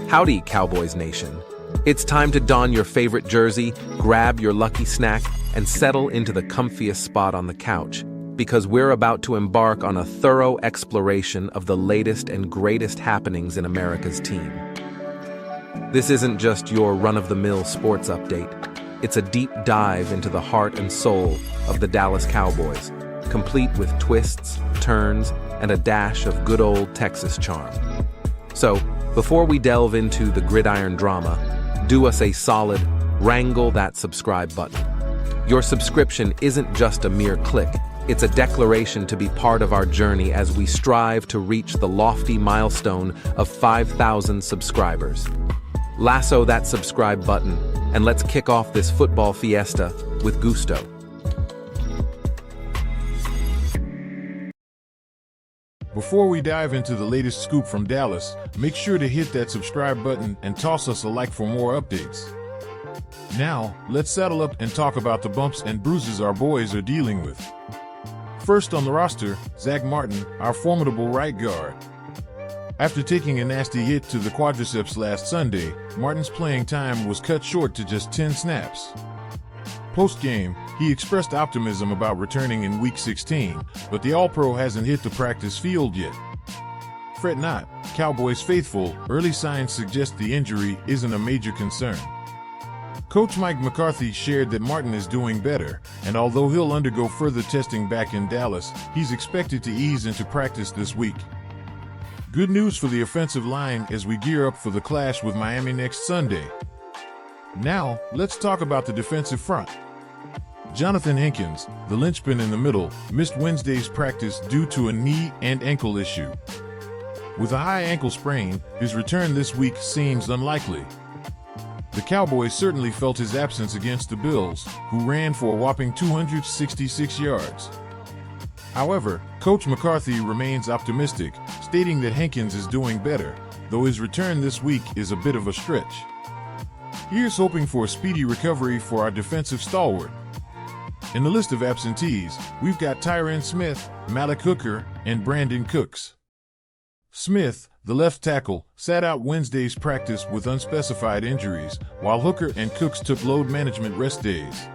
Howdy, Cowboys Nation. It's time to don your favorite jersey, grab your lucky snack, and settle into the comfiest spot on the couch, because we're about to embark on a thorough exploration of the latest and greatest happenings in America's team. This isn't just your run-of-the-mill sports update. It's a deep dive into the heart and soul of the Dallas Cowboys, complete with twists, turns, and a dash of good old Texas charm. So, before we delve into the gridiron drama, do us a solid, wrangle that subscribe button. Your subscription isn't just a mere click, it's a declaration to be part of our journey as we strive to reach the lofty milestone of 5,000 subscribers. Lasso that subscribe button, and let's kick off this football fiesta with gusto. Before we dive into the latest scoop from Dallas, make sure to hit that subscribe button and toss us a like for more updates. Now, let's saddle up and talk about the bumps and bruises our boys are dealing with. First on the roster, Zach Martin, our formidable right guard. After taking a nasty hit to the quadriceps last Sunday, Martin's playing time was cut short to just 10 snaps. Post-game, he expressed optimism about returning in Week 16, but the All-Pro hasn't hit the practice field yet. Fret not, Cowboys faithful, early signs suggest the injury isn't a major concern. Coach Mike McCarthy shared that Martin is doing better, and although he'll undergo further testing back in Dallas, he's expected to ease into practice this week. Good news for the offensive line as we gear up for the clash with Miami next Sunday. Now, let's talk about the defensive front. Jonathan Hankins, the linchpin in the middle, missed Wednesday's practice due to a knee and ankle issue. With a high ankle sprain, his return this week seems unlikely. The Cowboys certainly felt his absence against the Bills, who ran for a whopping 266 yards. However, Coach McCarthy remains optimistic, stating that Hankins is doing better, though his return this week is a bit of a stretch. Here's hoping for a speedy recovery for our defensive stalwart. In the list of absentees, we've got Tyron Smith, Malik Hooker, and Brandon Cooks. Smith, the left tackle, sat out Wednesday's practice with unspecified injuries, while Hooker and Cooks took load management rest days.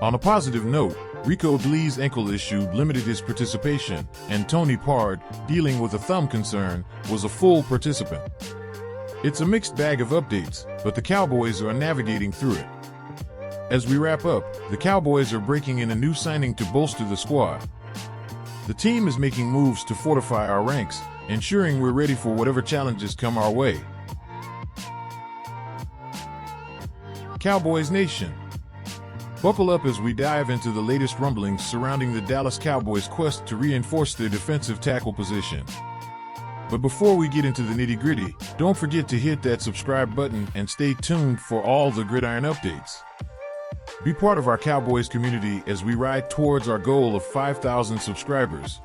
On a positive note, Rico Dlee's ankle issue limited his participation, and Tony Pard, dealing with a thumb concern, was a full participant. It's a mixed bag of updates, but the Cowboys are navigating through it. As we wrap up, the Cowboys are breaking in a new signing to bolster the squad. The team is making moves to fortify our ranks, ensuring we're ready for whatever challenges come our way. Cowboys Nation, buckle up as we dive into the latest rumblings surrounding the Dallas Cowboys' quest to reinforce their defensive tackle position. But before we get into the nitty-gritty, don't forget to hit that subscribe button and stay tuned for all the gridiron updates. Be part of our Cowboys community as we ride towards our goal of 5,000 subscribers.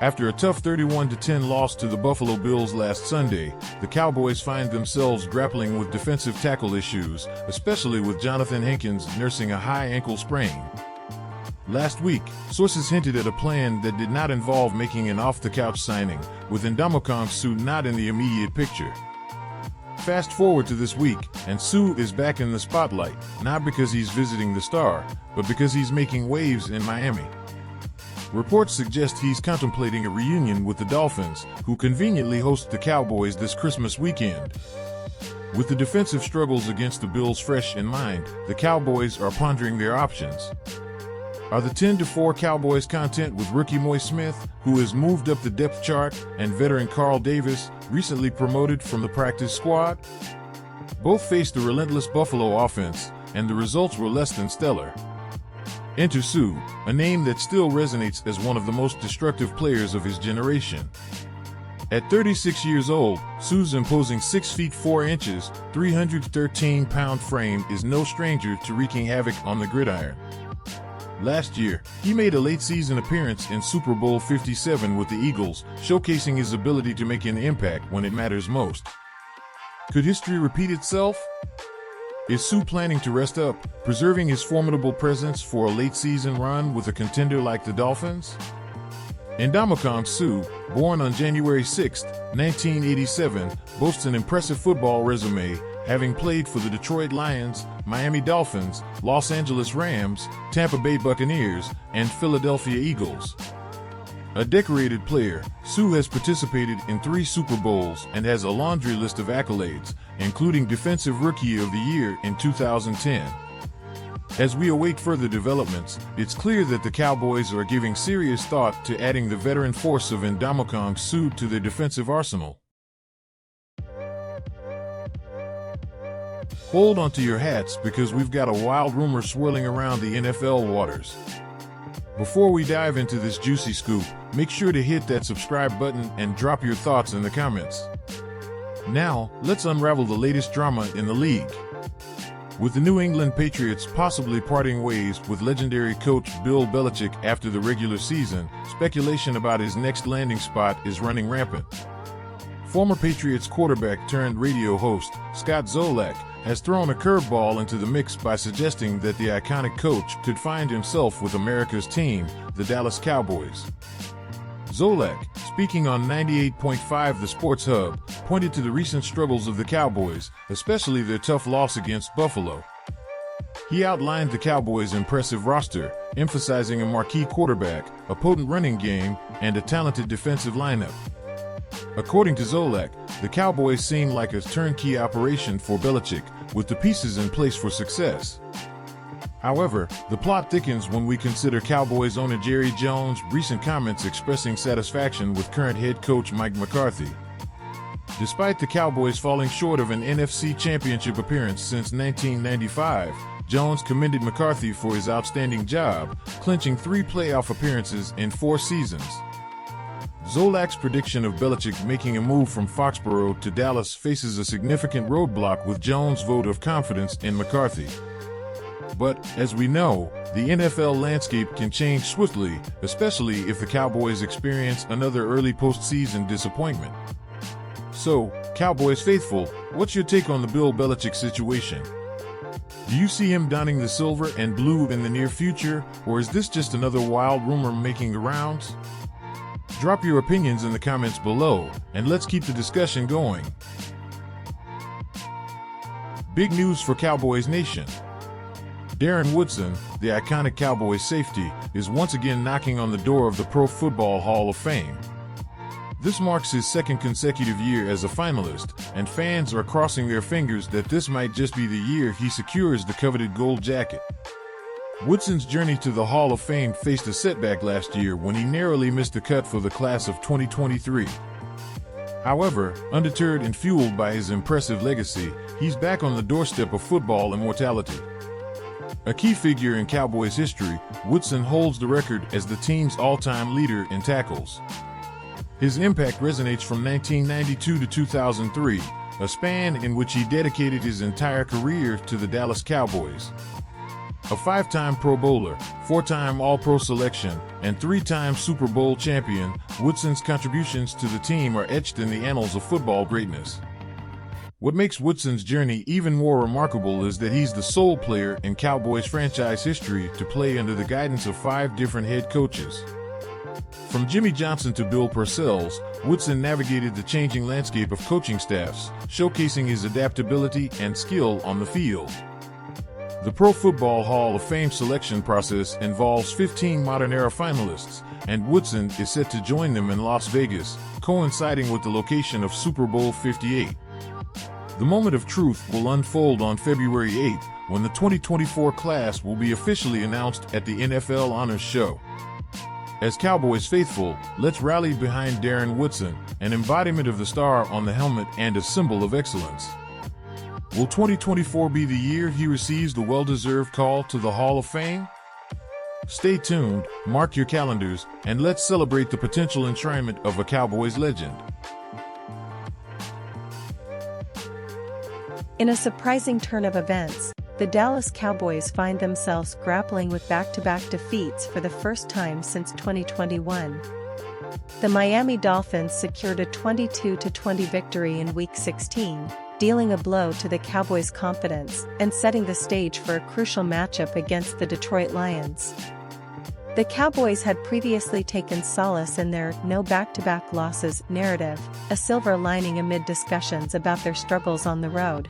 After a tough 31-10 loss to the Buffalo Bills last Sunday, the Cowboys find themselves grappling with defensive tackle issues, especially with Jonathan Hankins nursing a high ankle sprain. Last week, sources hinted at a plan that did not involve making an off-the-couch signing, with Ndamukong Suh not in the immediate picture. Fast forward to this week, and Suh is back in the spotlight, not because he's visiting the Star, but because he's making waves in Miami. Reports suggest he's contemplating a reunion with the Dolphins, who conveniently host the Cowboys this Christmas weekend. With the defensive struggles against the Bills fresh in mind, the Cowboys are pondering their options. Are the 10-4 Cowboys content with rookie Moy Smith, who has moved up the depth chart, and veteran Carl Davis, recently promoted from the practice squad? Both faced the relentless Buffalo offense, and the results were less than stellar. Enter Suh, a name that still resonates as one of the most destructive players of his generation. At 36 years old, Suh's imposing 6 feet 4 inches, 313-pound frame is no stranger to wreaking havoc on the gridiron. Last year, he made a late-season appearance in Super Bowl 57 with the Eagles, showcasing his ability to make an impact when it matters most. Could history repeat itself? Is Suh planning to rest up, preserving his formidable presence for a late-season run with a contender like the Dolphins? Ndamukong Suh, born on January 6, 1987, boasts an impressive football resume, having played for the Detroit Lions, Miami Dolphins, Los Angeles Rams, Tampa Bay Buccaneers, and Philadelphia Eagles. A decorated player, Suh has participated in 3 Super Bowls and has a laundry list of accolades, including Defensive Rookie of the Year in 2010. As we await further developments, it's clear that the Cowboys are giving serious thought to adding the veteran force of Ndamukong Suh to their defensive arsenal. Hold onto your hats because we've got a wild rumor swirling around the NFL waters. Before we dive into this juicy scoop, make sure to hit that subscribe button and drop your thoughts in the comments. Now, let's unravel the latest drama in the league. With the New England Patriots possibly parting ways with legendary coach Bill Belichick after the regular season, speculation about his next landing spot is running rampant. Former Patriots quarterback turned radio host Scott Zolak has thrown a curveball into the mix by suggesting that the iconic coach could find himself with America's team, the Dallas Cowboys. Zolak, speaking on 98.5 The Sports Hub, pointed to the recent struggles of the Cowboys, especially their tough loss against Buffalo. He outlined the Cowboys' impressive roster, emphasizing a marquee quarterback, a potent running game, and a talented defensive lineup. According to Zolak, the Cowboys seem like a turnkey operation for Belichick, with the pieces in place for success. However, the plot thickens when we consider Cowboys owner Jerry Jones' recent comments expressing satisfaction with current head coach Mike McCarthy. Despite the Cowboys falling short of an NFC Championship appearance since 1995, Jones commended McCarthy for his outstanding job, clinching 3 playoff appearances in 4 seasons. Zolak's prediction of Belichick making a move from Foxborough to Dallas faces a significant roadblock with Jones' vote of confidence in McCarthy. But, as we know, the NFL landscape can change swiftly, especially if the Cowboys experience another early postseason disappointment. So, Cowboys faithful, what's your take on the Bill Belichick situation? Do you see him donning the silver and blue in the near future, or is this just another wild rumor making the rounds? Drop your opinions in the comments below, and let's keep the discussion going. Big news for Cowboys Nation. Darren Woodson, the iconic Cowboys safety, is once again knocking on the door of the Pro Football Hall of Fame. This marks his 2nd consecutive year as a finalist, and fans are crossing their fingers that this might just be the year he secures the coveted gold jacket. Woodson's journey to the Hall of Fame faced a setback last year when he narrowly missed the cut for the class of 2023. However, undeterred and fueled by his impressive legacy, he's back on the doorstep of football immortality. A key figure in Cowboys history, Woodson holds the record as the team's all-time leader in tackles. His impact resonates from 1992 to 2003, a span in which he dedicated his entire career to the Dallas Cowboys. A 5-time Pro Bowler, 4-time All-Pro selection, and 3-time Super Bowl champion, Woodson's contributions to the team are etched in the annals of football greatness. What makes Woodson's journey even more remarkable is that he's the sole player in Cowboys franchise history to play under the guidance of 5 different head coaches. From Jimmy Johnson to Bill Parcells, Woodson navigated the changing landscape of coaching staffs, showcasing his adaptability and skill on the field. The Pro Football Hall of Fame selection process involves 15 modern-era finalists, and Woodson is set to join them in Las Vegas, coinciding with the location of Super Bowl 58. The moment of truth will unfold on February 8th, when the 2024 class will be officially announced at the NFL Honors Show. As Cowboys faithful, let's rally behind Darren Woodson, an embodiment of the star on the helmet and a symbol of excellence. Will 2024 be the year he receives the well-deserved call to the Hall of Fame? Stay tuned, mark your calendars, and let's celebrate the potential enshrinement of a Cowboys legend. In a surprising turn of events, the Dallas Cowboys find themselves grappling with back-to-back defeats for the first time since 2021. The Miami Dolphins secured a 22-20 victory in Week 16, dealing a blow to the Cowboys' confidence and setting the stage for a crucial matchup against the Detroit Lions. The Cowboys had previously taken solace in their "no back-to-back losses" narrative, a silver lining amid discussions about their struggles on the road.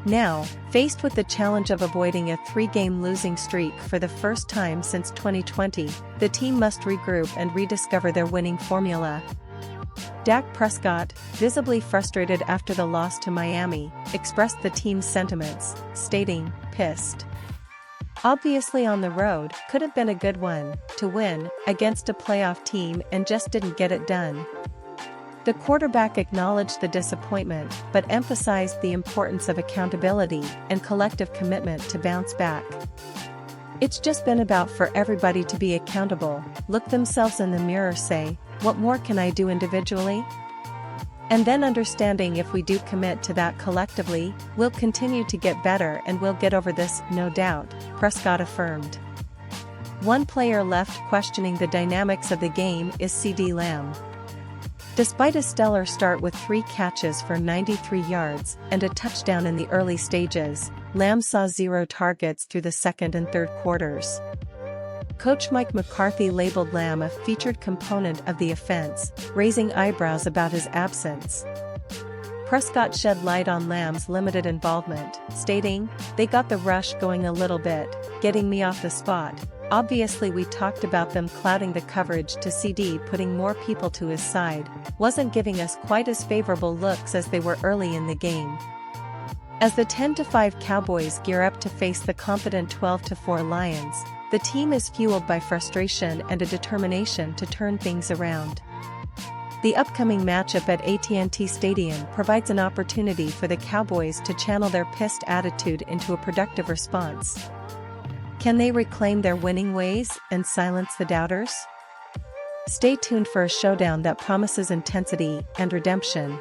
Now, faced with the challenge of avoiding a 3-game losing streak for the first time since 2020, the team must regroup and rediscover their winning formula. Dak Prescott, visibly frustrated after the loss to Miami, expressed the team's sentiments, stating, "Pissed. Obviously on the road, could have been a good one, to win, against a playoff team and just didn't get it done." The quarterback acknowledged the disappointment but emphasized the importance of accountability and collective commitment to bounce back. "It's just been about for everybody to be accountable, look themselves in the mirror, say, what more can I do individually? And then understanding if we do commit to that collectively, we'll continue to get better and we'll get over this, no doubt," Prescott affirmed. One player left questioning the dynamics of the game is CeeDee Lamb. Despite a stellar start with 3 catches for 93 yards and a touchdown in the early stages, Lamb saw 0 targets through the second and third quarters. Coach Mike McCarthy labeled Lamb a featured component of the offense, raising eyebrows about his absence. Prescott shed light on Lamb's limited involvement, stating, "They got the rush going a little bit, getting me off the spot. Obviously we talked about them clouding the coverage to CD putting more people to his side, wasn't giving us quite as favorable looks as they were early in the game." As the 10-5 Cowboys gear up to face the confident 12-4 Lions, the team is fueled by frustration and a determination to turn things around. The upcoming matchup at AT&T Stadium provides an opportunity for the Cowboys to channel their pissed attitude into a productive response. Can they reclaim their winning ways and silence the doubters? Stay tuned for a showdown that promises intensity and redemption.